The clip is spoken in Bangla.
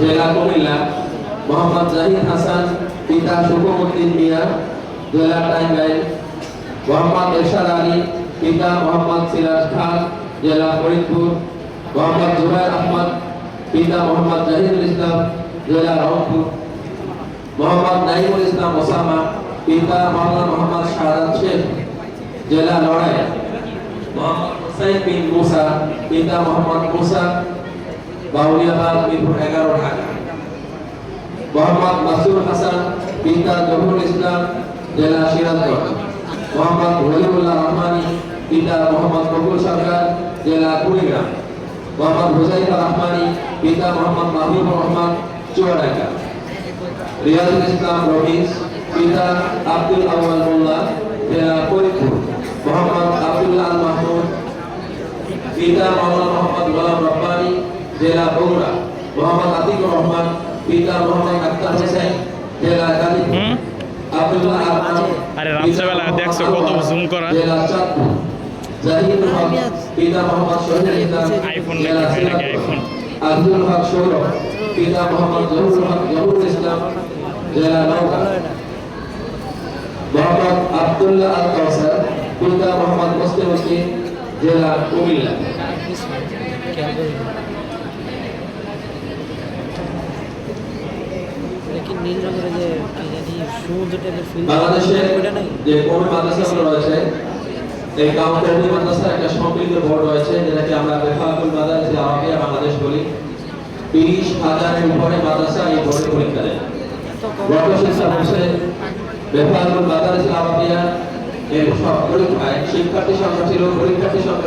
জেলা কুমিল্লা। মোহাম্মদ জাহিদ হাসান, পিতা শুভমুদ্দিন মিয়া, জেলা টাঙ্গাইল। মোহাম্মদ এরশাদ আলী, পিতা মোহাম্মদ সিরাজ খান, জেলা ফরিদপুর। মোহাম্মদ জুবাইর আহমদ, পিতা মোহাম্মদ জাহিদুল ইসলাম, জেলা রংপুর। মোহাম্মদ নাইমুল ইসলাম ওসামা, পিতা মাওলানা মোহাম্মদ শাহাদাত শেখ, জেলা নড়াইল। মোহাম্মদ হুসাইন বিন মুসা, পিতা মোহাম্মদ মুসা, বাউলিয়াবাদ, মিরপুর 11, ঢাকা। মোহাম্মদ মাসুর হাসান, পিতা জহুরুল ইসলাম, জেলা সিরাজগঞ্জ। মোহাম্মদ ওয়ালিউল্লাহ রহমানী, পিতা মোহাম্মদ বকুল সরকার, জেলা কুড়িগ্রাম। মোহাম্মদ হুজাইফা রহমানী, পিতা মোহাম্মদ মাহবুবুর রহমান, চুয়াডাঙ্গা। রিয়াজুল ইসলাম রহিস, পিতা আব্দুল আউয়াল মোল্লা, জেলা ফরিদপুর। মোহাম্মদ আব্দুল্লাহ আল মাহমুদ, পিতা মাওলানা মোহাম্মদ গোলাম রব্বানী, জেলা বগুড়া। মোহাম্মদ আতিকুর রহমান, পিতা মোহাম্মদ আক্তার হোসেন, জেলা গাজীপুর। আব্দুল্লাহ আরে রাত্রেবেলা দেখছো কত জুম করা। জেলা চাঁদপুর। জাহিদুল হক, পিতা মোহাম্মদ শহীদুল ইসলাম, আইফোন জেলা নাকি সিরাজগঞ্জ। আইফোন। আব্দুল হক সৌরভ, পিতা মোহাম্মদ জহুরুল ইসলাম, জেলা নওগাঁ। মোহাম্মদ আব্দুল্লাহ আল কাউসার, পিতা মোহাম্মদ মুসলিম উদ্দিন, জেলা কুমিল্লা। বাংলাদেশে যে কোন মাদ্রাসাগুলো রয়েছে, এই কাউন্টারি মাদ্রাসার একটা সম্মিলিত বোর্ড রয়েছে, যেটাকে আমরা বেফাকুল মাদারিস আরবিয়া বাংলাদেশ বলি। 30,000-এর উপরে মাদ্রাসা এই বোর্ডে পরীক্ষা দেয়। গত শিক্ষা বর্ষে বেফাকুল মাদারিস আরবিয়া এর সব পরীক্ষায় শিক্ষার্থী সংখ্যা ছিল, পরীক্ষার্থী সংখ্যা